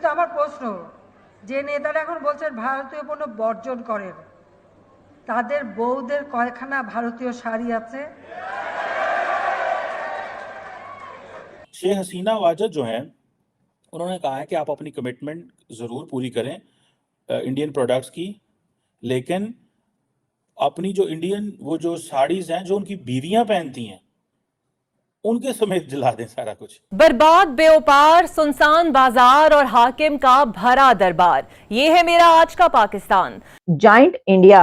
কিন্তু আমার প্রশ্ন, যে নেতারা এখন বলছেন ভারতীয় পণ্য বর্জন করেন, তাদের বউদের কয়খানা ভারতীয় শাড়ি আছে? शेख हसीना वाजद जो हैं उन्होंने कहा है कि आप अपनी कमिटमेंट ज़रूर पूरी करें इंडियन प्रोडक्ट्स की, लेकिन अपनी जो इंडियन वो जो साड़ीज़ हैं जो उनकी बीवियां पहनती हैं उनके समेत दिला दें सारा कुछ। बर्बाद बेओपार सुनसान बाजार और हाकिम का भरा दरबार, ये है मेरा आज का पाकिस्तान। जाइंट इंडिया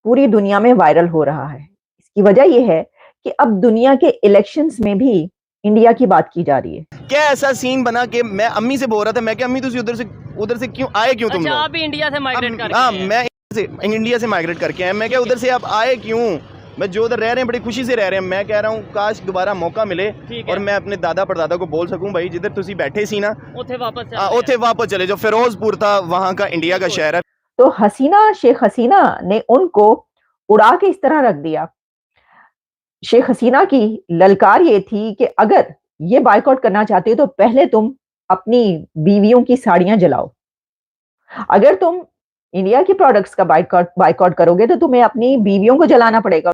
पूरी दुनिया में वायरल हो रहा है। इसकी वजह यह है कि अब दुनिया के इलेक्शंस में भी इंडिया की बात की जा रही है। क्या ऐसा सीन बना कि मैं अम्मी से बोल रहा था, मैं क्या अम्मी तुम उधर से क्यों आए, क्यों तुम अच्छा, लोग? आप भी इंडिया से माइग्रेट करके हाँ, आए? मैं इंडिया से माइग्रेट करके आया। मैं क्या उधर से आप आए क्यों? मैं जो उधर रह रहे हैं बड़ी खुशी से रह रहे हैं। मैं कह रहा हूँ काश दोबारा मौका मिले और मैं अपने दादा परदादा को बोल सकूं, भाई जिधर तुसी बैठे सी ना उथे वापस चले जाओ। फिरोजपुर था वहाँ का इंडिया का शहर है। तो शेख हसीना ने उनको उड़ा के इस तरह रख दिया। शेख हसीना की ललकार ये थी कि अगर ये बायकॉट करना चाहते हो तो पहले तुम अपनी बीवियों की साड़ियां जलाओ। अगर तुम इंडिया के प्रोडक्ट्स का बायकॉट करोगे तो तुम्हें अपनी बीवियों को जलाना पड़ेगा।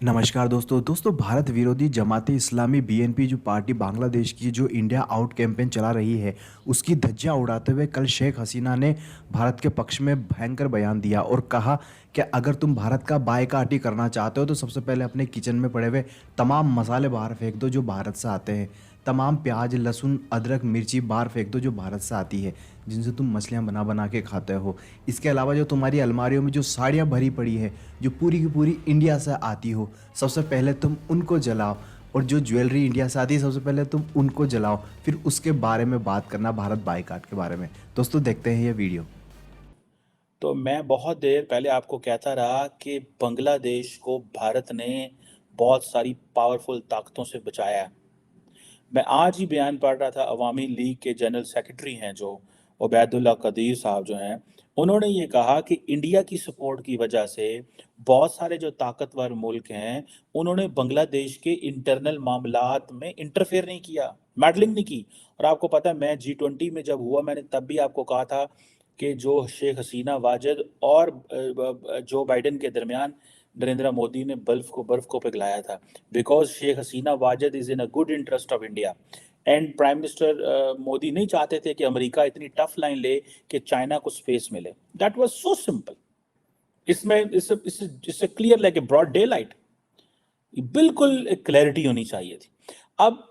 नमस्कार दोस्तों, भारत विरोधी जमाते इस्लामी बीएनपी जो पार्टी बांग्लादेश की जो इंडिया आउट कैंपेन चला रही है उसकी धज्जियां उड़ाते हुए कल शेख हसीना ने भारत के पक्ष में भयंकर बयान दिया और कहा कि अगर तुम भारत का बायकॉट ही करना चाहते हो तो सबसे पहले अपने किचन में पड़े हुए तमाम मसाले बाहर फेंक दो जो भारत से आते हैं। तमाम प्याज, लहसुन, अदरक, मिर्ची बाहर फेंक दो जो भारत से आती है, जिनसे तुम मछलियाँ बना बना के खाते हो। इसके अलावा जो तुम्हारी अलमारियों में जो साड़ियाँ भरी पड़ी है जो पूरी की पूरी इंडिया से आती हो, सबसे पहले तुम उनको जलाओ। और जो ज्वेलरी इंडिया से आती है सबसे पहले तुम उनको जलाओ, फिर उसके बारे में बात करना भारत बायकॉट के बारे में। दोस्तों देखते हैं ये वीडियो। तो मैं बहुत देर पहले आपको कहता रहा कि बांग्लादेश को भारत ने बहुत सारी पावरफुल ताकतों से बचाया है। मैं आज ही बयान पढ़ रहा था, अवामी लीग के जनरल सेक्रेटरी हैं जो उबैदुल्ला कदीर साहब जो हैं, उन्होंने ये कहा कि इंडिया की सपोर्ट की वजह से बहुत सारे जो ताकतवर मुल्क हैं उन्होंने बांग्लादेश के इंटरनल मामलात में इंटरफेयर नहीं किया, मैडलिंग नहीं की। और आपको पता है मैं G20 में जब हुआ मैंने तब भी आपको कहा था कि जो शेख हसीना वाजिद और जो बाइडन के दरमियान नरेंद्र मोदी ने बर्फ को पिघलाया था, because Sheikh Hasina Wajed is in a good interest of India and prime minister Modi नहीं चाहते थे कि अमेरिका इतनी टफ लाइन ले कि चाइना को स्पेस मिले। That was so simple. इसमें इससे clear like a broad daylight, बिल्कुल एक क्लैरिटी होनी चाहिए थी। अब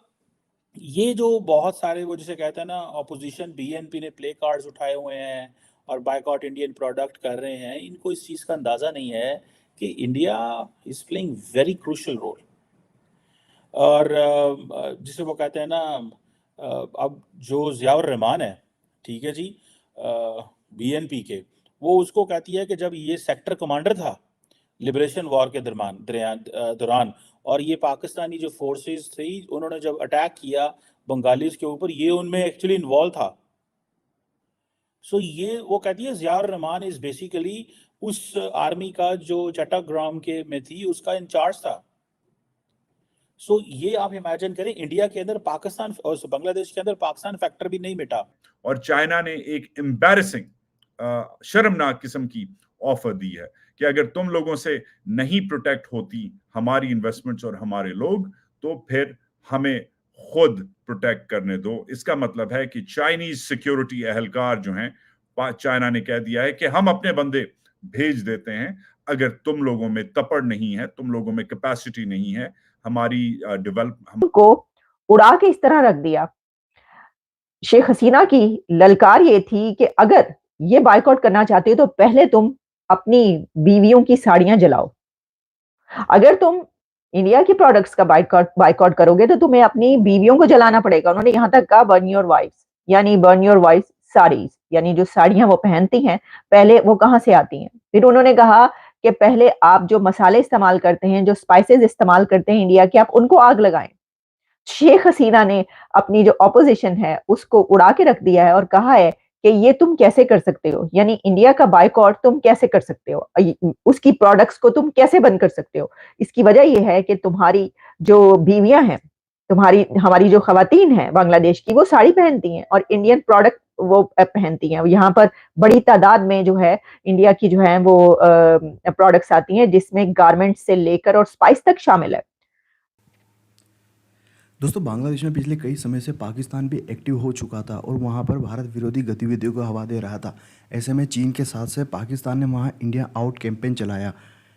ये जो बहुत सारे वो जिसे कहते हैं ना ऑपोजिशन बीएनपी ने प्ले कार्ड्स उठाए हुए हैं और बायकॉट इंडियन प्रोडक्ट कर रहे हैं, इनको इस चीज़ का अंदाज़ा नहीं है कि India is playing very crucial role. और जिसे वो कहते हैं ना अब जो ज़ियाउर रहमान है, ठीक है जी, बीएनपी के, वो उसको कहती है कि जब ये सेक्टर कमांडर था लिबरेशन वॉर के दौरान और ये पाकिस्तानी जो फोर्सेस थी उन्होंने जब अटैक किया बंगालीज के ऊपर, ये उनमें एक्चुअली इन्वॉल्व था। सो ये वो कहती है ज़ियाउर रहमान इज बेसिकली उस आर्मी का जो चट्टाग्राम के में थी उसका इंचार्ज था। सो ये आप इमेजिन करें, इंडिया के अंदर पाकिस्तान और बांग्लादेश के अंदर पाकिस्तान फैक्टर भी नहीं मिटा। और चाइना ने एक एम्बैरेसिंग शर्मनाक किस्म की ऑफर दी है कि अगर तुम लोगों से नहीं प्रोटेक्ट होती हमारी इन्वेस्टमेंट्स और हमारे लोग तो फिर हमें खुद प्रोटेक्ट करने दो। इसका मतलब है कि चाइनीज सिक्योरिटी एहलकार जो हैं, चाइना ने कह दिया है कि हम अपने बंदे भेज देते हैं अगर तुम लोगों में तपड़ नहीं है, तुम लोगों में कैपेसिटी नहीं है हमारी डेवलप को उड़ा के इस तरह रख दिया। शेख हसीना की ललकार ये थी कि अगर ये बायकॉट करना चाहते हो तो पहले तुम अपनी बीवियों की साड़ियां जलाओ। अगर तुम इंडिया के प्रोडक्ट्स का बायकॉट करोगे तो तुम्हें अपनी बीवियों को जलाना पड़ेगा। उन्होंने यहां तक कहा बर्न योर वाइफ्स, यानी बर्न योर वाइफ्स साड़ीज, यानी जो साड़ियां वो पहनती हैं पहले वो कहां से आती हैं। फिर उन्होंने कहा कि पहले आप जो मसाले इस्तेमाल करते हैं, जो स्पाइसेस इस्तेमाल करते हैं इंडिया के, आप उनको आग लगाएं। शेख हसीना ने अपनी जो ऑपोजिशन है उसको उड़ा के रख दिया है और कहा है कि ये तुम कैसे कर सकते हो, यानी इंडिया का बायकॉट तुम कैसे कर सकते हो, उसकी प्रोडक्ट्स को तुम कैसे बंद कर सकते हो। इसकी वजह यह है कि तुम्हारी जो बीवियां हैं, हमारी जो खवातीन हैं बांग्लादेश की, वो साड़ी पहनती हैं और इंडियन प्रोडक्ट वो पहनती हैं। यहाँ पर बड़ी तादाद में जो है इंडिया की जो है वो प्रोडक्ट्स आती हैं, जिसमें गारमेंट से लेकर और स्पाइस तक शामिल है। दोस्तों बांग्लादेश में पिछले कई समय से पाकिस्तान भी एक्टिव हो चुका था और वहाँ पर भारत विरोधी गतिविधियों को हवा दे रहा था। ऐसे में चीन के साथ से पाकिस्तान ने वहाँ इंडिया आउट कैंपेन चलाया।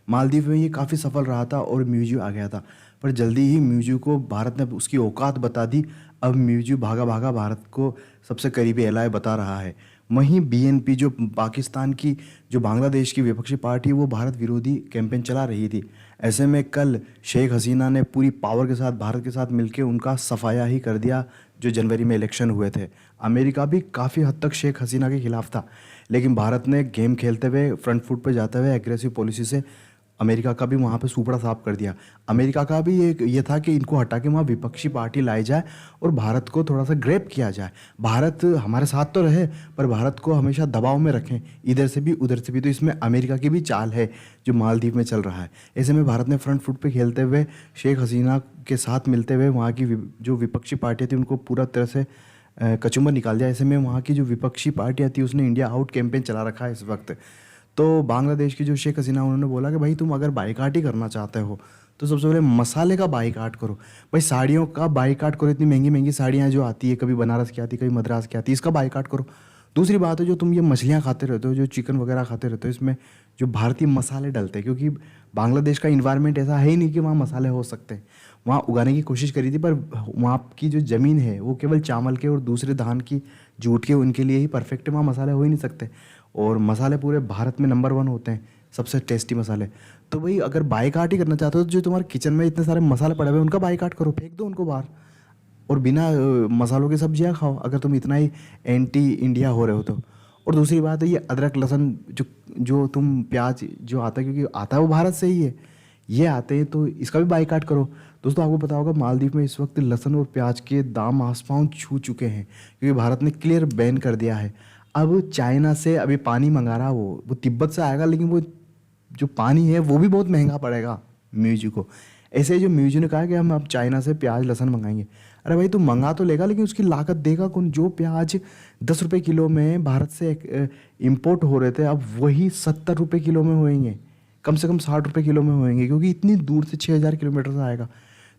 मालदीव में ये काफ़ी सफल रहा था और म्यूजियो आ गया था, पर जल्दी ही म्यूजियो को भारत ने उसकी औकात बता दी। अब म्यूजियो भागा भागा भारत को सबसे करीबी एलाय बता रहा है। वहीं बीएनपी जो पाकिस्तान की जो बांग्लादेश की विपक्षी पार्टी, वो भारत विरोधी कैंपेन चला रही थी। ऐसे में कल शेख हसीना ने पूरी पावर के साथ भारत के साथ मिलकर उनका सफाया ही कर दिया। जो जनवरी में इलेक्शन हुए थे, अमेरिका भी काफ़ी हद तक शेख हसीना के खिलाफ था, लेकिन भारत ने गेम खेलते हुए फ्रंट फुट पर जाते हुए एग्रेसिव पॉलिसी से अमेरिका का भी वहाँ पे सुपड़ा साफ कर दिया। अमेरिका का भी ये था कि इनको हटा के वहाँ विपक्षी पार्टी लाई जाए और भारत को थोड़ा सा ग्रैब किया जाए। भारत हमारे साथ तो रहे, पर भारत को हमेशा दबाव में रखें, इधर से भी उधर से भी। तो इसमें अमेरिका की भी चाल है जो मालदीव में चल रहा है। ऐसे में भारत ने फ्रंट फुट पर खेलते हुए शेख हसीना के साथ मिलते हुए वहाँ की जो विपक्षी पार्टियाँ थी उनको पूरा तरह से कचूमर निकाल दिया। ऐसे में वहाँ की जो विपक्षी पार्टियाँ थी उसने इंडिया आउट कैंपेन चला रखा है इस वक्त। तो बांग्लादेश की जो शेख हसीना, उन्होंने बोला कि भाई तुम अगर बाईकाट ही करना चाहते हो तो सबसे पहले मसाले का बाईकाट करो। भाई साड़ियों का बाईकाट करो, इतनी महंगी महंगी साड़ियाँ जो आती है, कभी बनारस की आती है, कभी मद्रास की आती है, इसका बाईकाट करो। दूसरी बात है, जो तुम ये मछलियाँ खाते रहते हो, जो चिकन वगैरह खाते रहते हो, इसमें जो भारतीय मसाले डलते हैं, क्योंकि बांग्लादेश का इन्वायरमेंट ऐसा है ही नहीं कि वहाँ मसाले हो सकते हैं। वहाँ उगाने की कोशिश करी थी, पर वहाँ की जो ज़मीन है वो केवल चावल के और दूसरे धान की, जूट के, उनके लिए ही परफेक्ट है। वहाँ मसाले हो ही नहीं सकते, और मसाले पूरे भारत में नंबर 1 होते हैं, सबसे टेस्टी मसाले। तो भाई अगर बाईकाट ही करना चाहते हो तो जो तुम्हारे किचन में इतने सारे मसाले पड़े हुए हैं उनका बाईकाट करो, फेंक दो उनको बाहर, और बिना मसालों की सब्जियां खाओ अगर तुम इतना ही एंटी इंडिया हो रहे हो तो। और दूसरी बात है, ये अदरक लहसुन जो तुम प्याज जो आता है, क्योंकि आता है वो भारत से ही है, ये आते हैं, तो इसका भी बाईकाट करो। दोस्तों आपको पता होगा मालदीव में इस वक्त लहसुन और प्याज के दाम आसमान छू चुके हैं, क्योंकि भारत ने क्लियर बैन कर दिया है। अब चाइना से अभी पानी मंगा रहा, वो तिब्बत से आएगा, लेकिन वो जो पानी है वो भी बहुत महंगा पड़ेगा म्यूजियो को। ऐसे जो म्यूजियो ने कहा कि हम अब चाइना से प्याज लहसुन मंगाएंगे। अरे भाई तू मंगा तो लेगा, लेकिन उसकी लागत देगा कौन? जो प्याज 10 रुपये किलो में भारत से इम्पोर्ट हो रहे थे, अब वही 70 रुपये किलो में होएंगे, कम से कम 60 रुपये किलो में होएंगे, क्योंकि इतनी दूर से 6000 किलोमीटर से आएगा।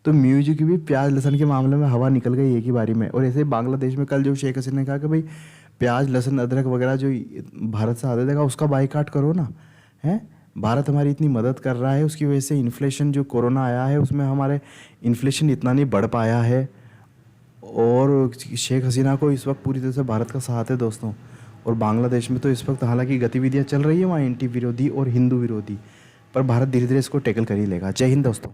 तो म्यूजियो की भी प्याज लहसुन के मामले में हवा निकल गई एक ही बारी में। और ऐसे बांग्लादेश में कल जो शेख हसीना ने कहा कि भाई प्याज लहसुन अदरक वगैरह जो भारत से आते देगा उसका बाईकाट करो ना, है। भारत हमारी इतनी मदद कर रहा है, उसकी वजह से इन्फ्लेशन जो कोरोना आया है उसमें हमारे इन्फ्लेशन इतना नहीं बढ़ पाया है। और शेख हसीना को इस वक्त पूरी तरह से भारत का साथ है दोस्तों। और बांग्लादेश में तो इस वक्त हालांकि गतिविधियां चल रही है वहाँ एंटी विरोधी और हिंदू विरोधी, पर भारत धीरे धीरे इसको टैकल कर ही लेगा। जय हिंद दोस्तों।